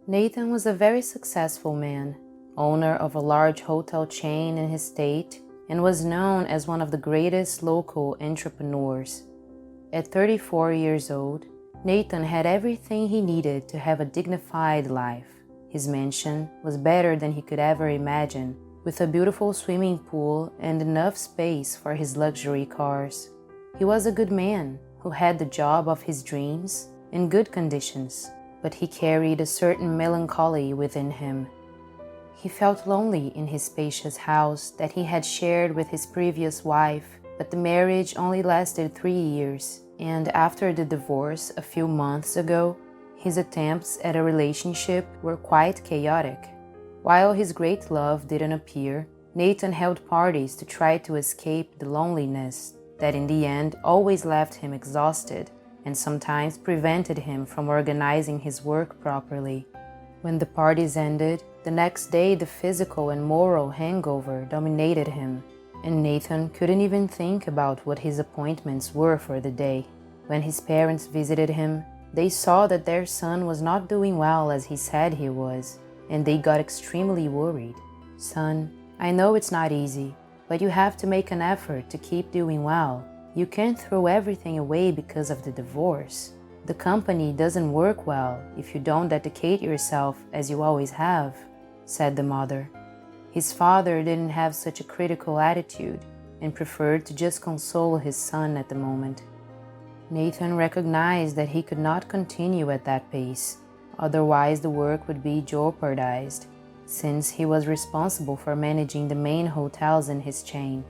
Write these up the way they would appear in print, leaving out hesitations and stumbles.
Nathan was a very successful man, owner of a large hotel chain in his state, and was known as one of the greatest local entrepreneurs. At 34 years old, Nathan had everything he needed to have a dignified life. His mansion was better than he could ever imagine, with a beautiful swimming pool and enough space for his luxury cars. He was a good man who had the job of his dreams in good conditions, but he carried a certain melancholy within him. He felt lonely in his spacious house that he had shared with his previous wife, but the marriage only lasted 3 years, and after the divorce a few months ago, his attempts at a relationship were quite chaotic. While his great love didn't appear, Nathan held parties to try to escape the loneliness that in the end always left him exhausted and sometimes prevented him from organizing his work properly. When the parties ended, the next day the physical and moral hangover dominated him, and Nathan couldn't even think about what his appointments were for the day. When his parents visited him, they saw that their son was not doing well as he said he was, and they got extremely worried. "Son, I know it's not easy, but you have to make an effort to keep doing well. You can't throw everything away because of the divorce. The company doesn't work well if you don't dedicate yourself as you always have," said the mother. His father didn't have such a critical attitude and preferred to just console his son at the moment. Nathan recognized that he could not continue at that pace, otherwise the work would be jeopardized, since he was responsible for managing the main hotels in his chain.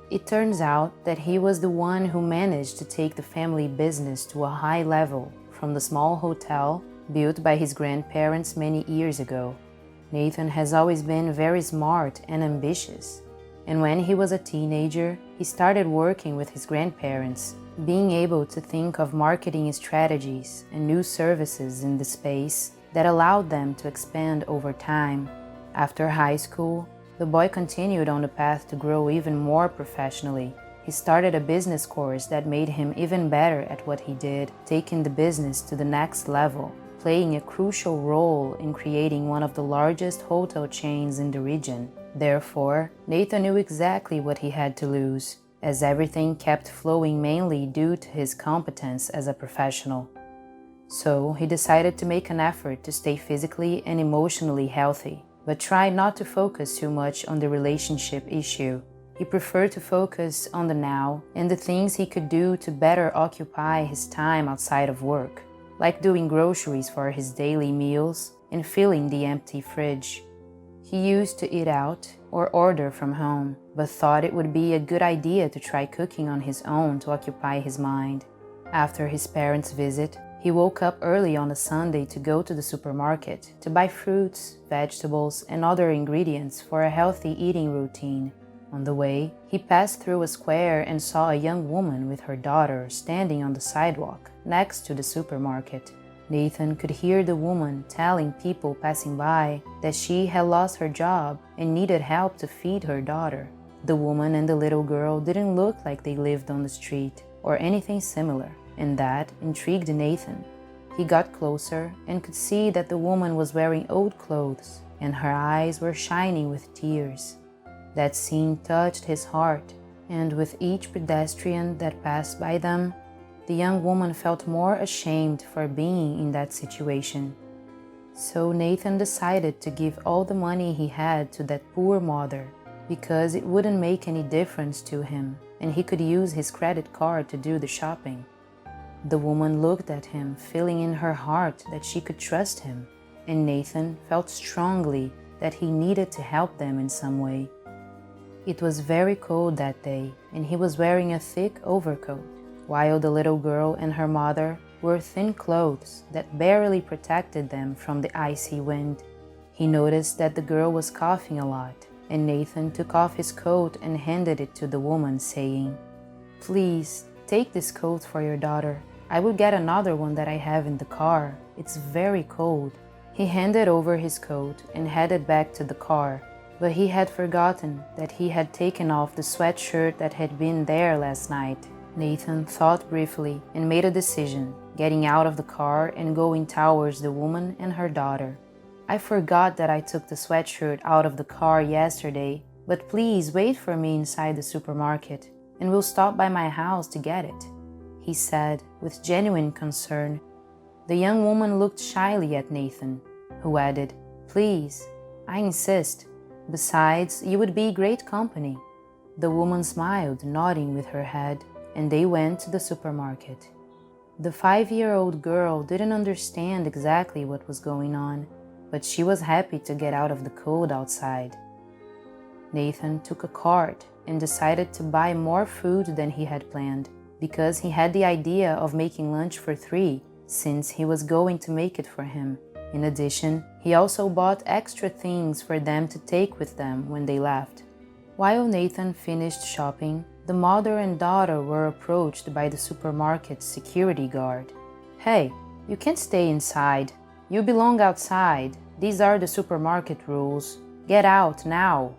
It turns out that he was the one who managed to take the family business to a high level from the small hotel built by his grandparents many years ago. Nathan has always been very smart and ambitious, and when he was a teenager, he started working with his grandparents, being able to think of marketing strategies and new services in the space that allowed them to expand over time. After high school, the boy continued on the path to grow even more professionally. He started a business course that made him even better at what he did, taking the business to the next level, playing a crucial role in creating one of the largest hotel chains in the region. Therefore, Nathan knew exactly what he had to lose, as everything kept flowing mainly due to his competence as a professional. So he decided to make an effort to stay physically and emotionally healthy, but tried not to focus too much on the relationship issue. He preferred to focus on the now and the things he could do to better occupy his time outside of work, like doing groceries for his daily meals and filling the empty fridge. He used to eat out or order from home, but thought it would be a good idea to try cooking on his own to occupy his mind. After his parents' visit, he woke up early on a Sunday to go to the supermarket to buy fruits, vegetables, and other ingredients for a healthy eating routine. On the way, he passed through a square and saw a young woman with her daughter standing on the sidewalk next to the supermarket. Nathan could hear the woman telling people passing by that she had lost her job and needed help to feed her daughter. The woman and the little girl didn't look like they lived on the street or anything similar, and that intrigued Nathan. He got closer and could see that the woman was wearing old clothes and her eyes were shining with tears. That scene touched his heart, and with each pedestrian that passed by them, the young woman felt more ashamed for being in that situation. So Nathan decided to give all the money he had to that poor mother, because it wouldn't make any difference to him, and he could use his credit card to do the shopping. The woman looked at him, feeling in her heart that she could trust him, and Nathan felt strongly that he needed to help them in some way. It was very cold that day, and he was wearing a thick overcoat, while the little girl and her mother wore thin clothes that barely protected them from the icy wind. He noticed that the girl was coughing a lot, and Nathan took off his coat and handed it to the woman, saying, "Please, take this coat for your daughter. I will get another one that I have in the car. It's very cold." He handed over his coat and headed back to the car, but he had forgotten that he had taken off the sweatshirt that had been there last night. Nathan thought briefly and made a decision. getting out of the car and going towards the woman and her daughter. "I forgot that I took the sweatshirt out of the car yesterday, but please wait for me inside the supermarket, and we'll stop by my house to get it," he said with genuine concern. The young woman looked shyly at Nathan, who added, "Please, I insist. Besides, you would be great company." The woman smiled, nodding with her head, and they went to the supermarket. The 5-year-old girl didn't understand exactly what was going on, but she was happy to get out of the cold outside. Nathan took a cart and decided to buy more food than he had planned, because he had the idea of making lunch for 3, since he was going to make it for him. In addition, he also bought extra things for them to take with them when they left. While Nathan finished shopping, the mother and daughter were approached by the supermarket security guard. "Hey, you can't stay inside. You belong outside. These are the supermarket rules. Get out now."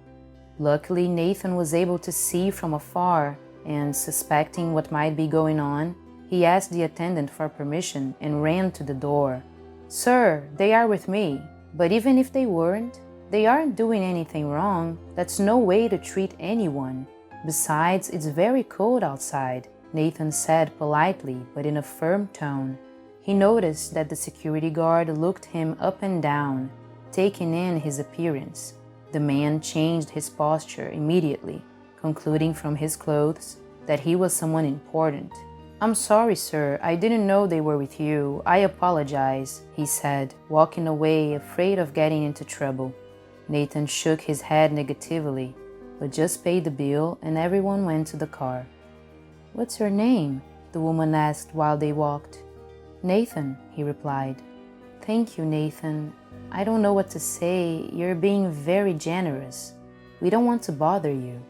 Luckily, Nathan was able to see from afar, and suspecting what might be going on, he asked the attendant for permission and ran to the door. "Sir, they are with me, but even if they weren't, they aren't doing anything wrong. That's no way to treat anyone. Besides, it's very cold outside," Nathan said politely but in a firm tone. He noticed that the security guard looked him up and down, taking in his appearance. The man changed his posture immediately, concluding from his clothes that he was someone important. "I'm sorry, sir, I didn't know they were with you. I apologize," he said, walking away, afraid of getting into trouble. Nathan shook his head negatively, but just paid the bill and everyone went to the car. "What's your name?" the woman asked while they walked. "Nathan," he replied. "Thank you, Nathan. I don't know what to say. You're being very generous. We don't want to bother you."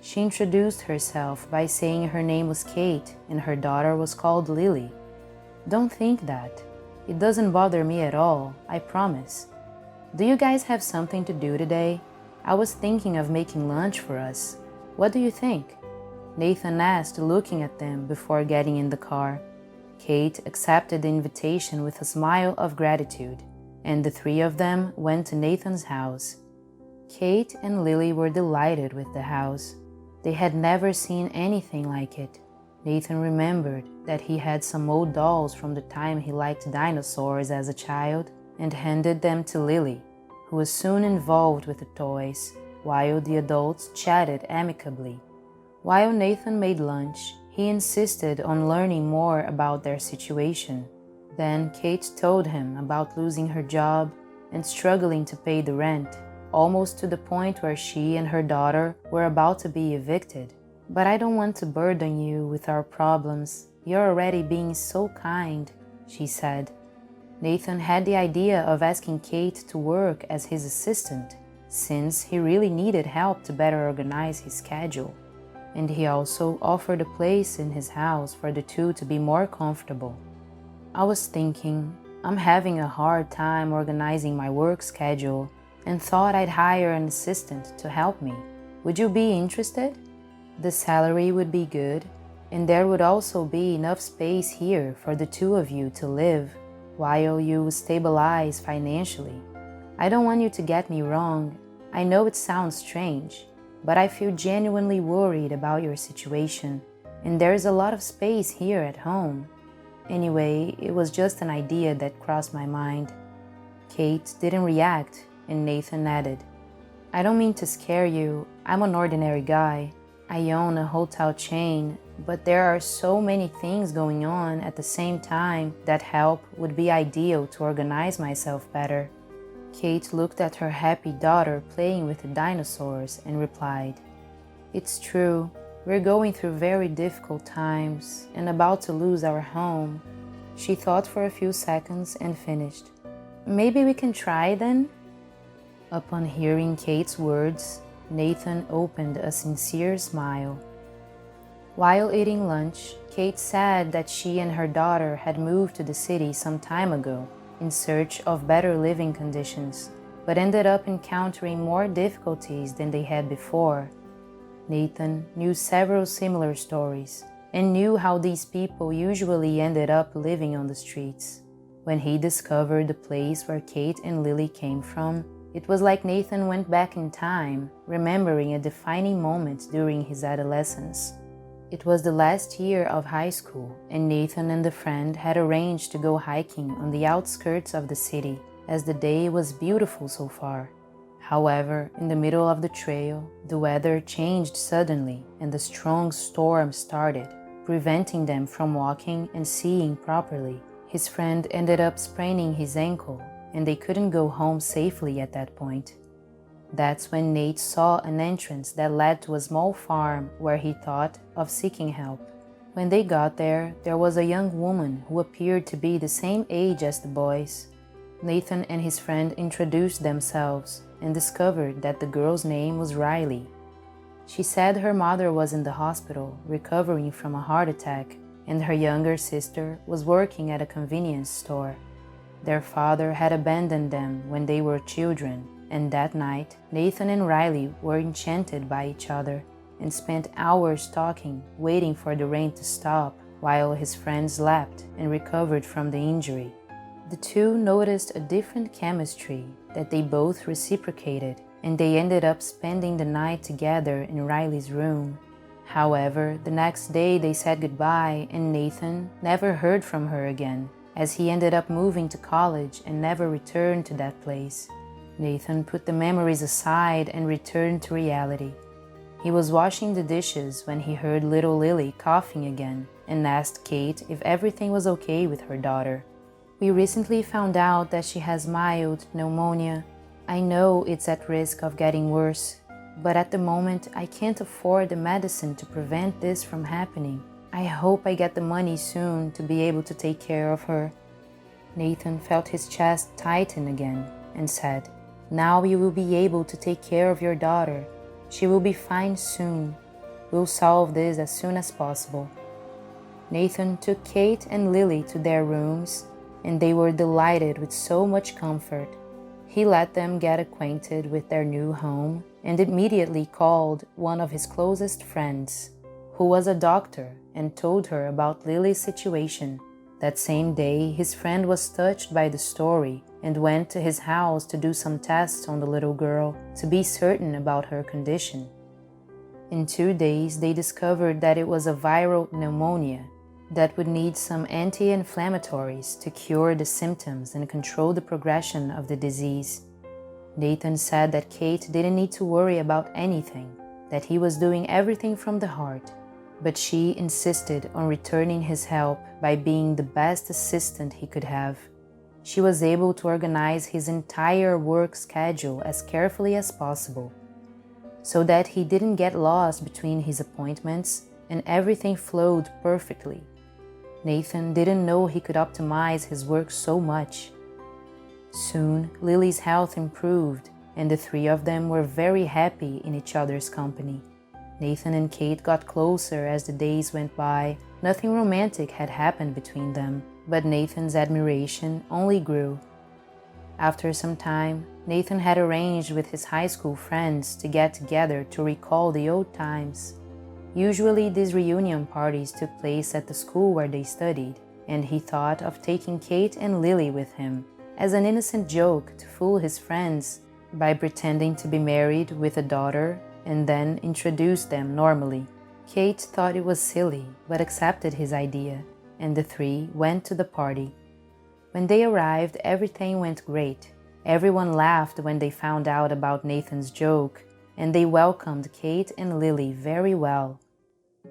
She introduced herself by saying her name was Kate and her daughter was called Lily. "Don't think that. It doesn't bother me at all, I promise. Do you guys have something to do today? I was thinking of making lunch for us. What do you think?" Nathan asked, looking at them before getting in the car. Kate accepted the invitation with a smile of gratitude, and the 3 of them went to Nathan's house. Kate and Lily were delighted with the house. They had never seen anything like it. Nathan remembered that he had some old dolls from the time he liked dinosaurs as a child and handed them to Lily, who was soon involved with the toys, while the adults chatted amicably. While Nathan made lunch, he insisted on learning more about their situation. Then Kate told him about losing her job and struggling to pay the rent, almost to the point where she and her daughter were about to be evicted. "But I don't want to burden you with our problems. You're already being so kind," she said. Nathan had the idea of asking Kate to work as his assistant, since he really needed help to better organize his schedule. And he also offered a place in his house for the 2 to be more comfortable. "I was thinking, I'm having a hard time organizing my work schedule and thought I'd hire an assistant to help me. Would you be interested? The salary would be good, and there would also be enough space here for the 2 of you to live while you stabilize financially. I don't want you to get me wrong. I know it sounds strange, but I feel genuinely worried about your situation, and there's a lot of space here at home. Anyway, it was just an idea that crossed my mind." Kate didn't react, and Nathan added, "I don't mean to scare you. I'm an ordinary guy. I own a hotel chain, but there are so many things going on at the same time that help would be ideal to organize myself better." Kate looked at her happy daughter playing with the dinosaurs and replied, "It's true. We're going through very difficult times and about to lose our home." She thought for a few seconds and finished, "Maybe we can try then?" Upon hearing Kate's words, Nathan opened a sincere smile. While eating lunch, Kate said that she and her daughter had moved to the city some time ago in search of better living conditions, but ended up encountering more difficulties than they had before. Nathan knew several similar stories, and knew how these people usually ended up living on the streets. When he discovered the place where Kate and Lily came from, it was like Nathan went back in time, remembering a defining moment during his adolescence. It was the last year of high school, and Nathan and a friend had arranged to go hiking on the outskirts of the city, as the day was beautiful so far. However, in the middle of the trail, the weather changed suddenly and a strong storm started, preventing them from walking and seeing properly. His friend ended up spraining his ankle, and they couldn't go home safely at that point. That's when Nate saw an entrance that led to a small farm where he thought of seeking help. When they got there, there was a young woman who appeared to be the same age as the boys. Nathan and his friend introduced themselves and discovered that the girl's name was Riley. She said her mother was in the hospital recovering from a heart attack, and her younger sister was working at a convenience store. Their father had abandoned them when they were children, and that night, Nathan and Riley were enchanted by each other and spent hours talking, waiting for the rain to stop while his friends laughed and recovered from the injury. The two noticed a different chemistry that they both reciprocated, and they ended up spending the night together in Riley's room. However, the next day they said goodbye, and Nathan never heard from her again, as he ended up moving to college and never returned to that place. Nathan put the memories aside and returned to reality. He was washing the dishes when he heard little Lily coughing again and asked Kate if everything was okay with her daughter. "We recently found out that she has mild pneumonia. I know it's at risk of getting worse, but at the moment I can't afford the medicine to prevent this from happening. I hope I get the money soon to be able to take care of her." Nathan felt his chest tighten again and said, "Now you will be able to take care of your daughter. She will be fine soon. We'll solve this as soon as possible." Nathan took Kate and Lily to their rooms, and they were delighted with so much comfort. He let them get acquainted with their new home and immediately called one of his closest friends, who was a doctor, and told her about Lily's situation. That same day, his friend was touched by the story and went to his house to do some tests on the little girl to be certain about her condition. In 2 days, they discovered that it was a viral pneumonia that would need some anti-inflammatories to cure the symptoms and control the progression of the disease. Nathan said that Kate didn't need to worry about anything, that he was doing everything from the heart, but she insisted on returning his help by being the best assistant he could have. She was able to organize his entire work schedule as carefully as possible, so that he didn't get lost between his appointments and everything flowed perfectly. Nathan didn't know he could optimize his work so much. Soon, Lily's health improved, and the three of them were very happy in each other's company. Nathan and Kate got closer as the days went by. Nothing romantic had happened between them, but Nathan's admiration only grew. After some time, Nathan had arranged with his high school friends to get together to recall the old times. Usually these reunion parties took place at the school where they studied, and he thought of taking Kate and Lily with him as an innocent joke to fool his friends by pretending to be married with a daughter and then introduce them normally. Kate thought it was silly but accepted his idea, and the three went to the party. When they arrived, everything went great. Everyone laughed when they found out about Nathan's joke, and they welcomed Kate and Lily very well.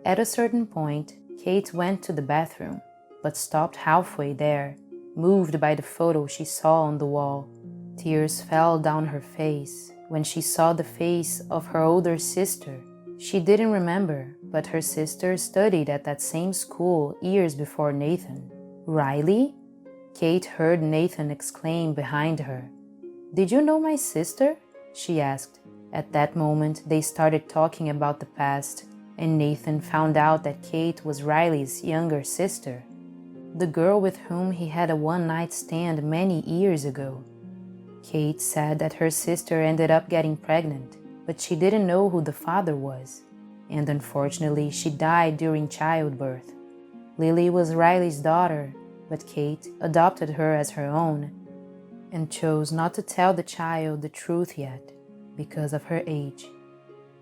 At a certain point, Kate went to the bathroom, but stopped halfway there, moved by the photo she saw on the wall. Tears fell down her face when she saw the face of her older sister. She didn't remember, but her sister studied at that same school years before Nathan. "Riley?" Kate heard Nathan exclaim behind her. "Did you know my sister?" she asked. At that moment, they started talking about the past, and Nathan found out that Kate was Riley's younger sister, the girl with whom he had a one-night stand many years ago. Kate said that her sister ended up getting pregnant, but she didn't know who the father was. and unfortunately she died during childbirth. Lily was Riley's daughter, but Kate adopted her as her own and chose not to tell the child the truth yet because of her age.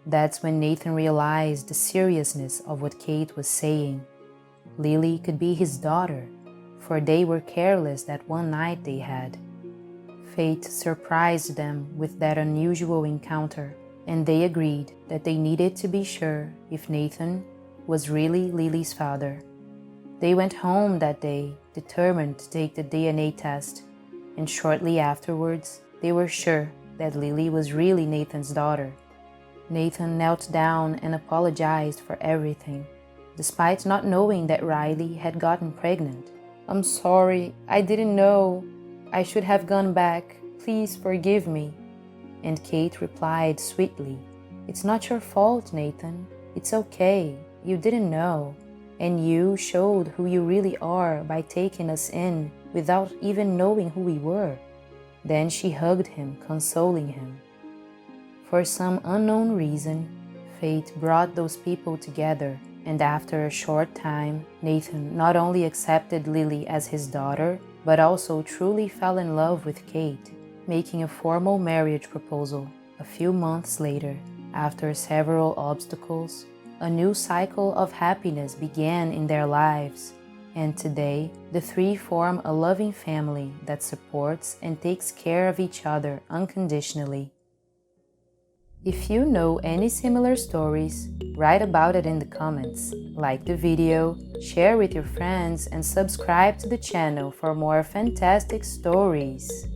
That's when Nathan realized the seriousness of what Kate was saying. Lily could be his daughter, for they were careless that one night they had. Fate surprised them with that unusual encounter, and they agreed that they needed to be sure if Nathan was really Lily's father. They went home that day, determined to take the DNA test, and shortly afterwards, they were sure that Lily was really Nathan's daughter. Nathan knelt down and apologized for everything, despite not knowing that Riley had gotten pregnant. "I'm sorry, I didn't know. I should have gone back. Please forgive me." And Kate replied sweetly, "It's not your fault, Nathan. It's okay. You didn't know. And you showed who you really are by taking us in without even knowing who we were." Then she hugged him, consoling him. For some unknown reason, fate brought those people together, and after a short time, Nathan not only accepted Lily as his daughter, but also truly fell in love with Kate, making a formal marriage proposal. A few months later, after several obstacles, a new cycle of happiness began in their lives, and today the three form a loving family that supports and takes care of each other unconditionally. If you know any similar stories, write about it in the comments, like the video, share with your friends, and subscribe to the channel for more fantastic stories.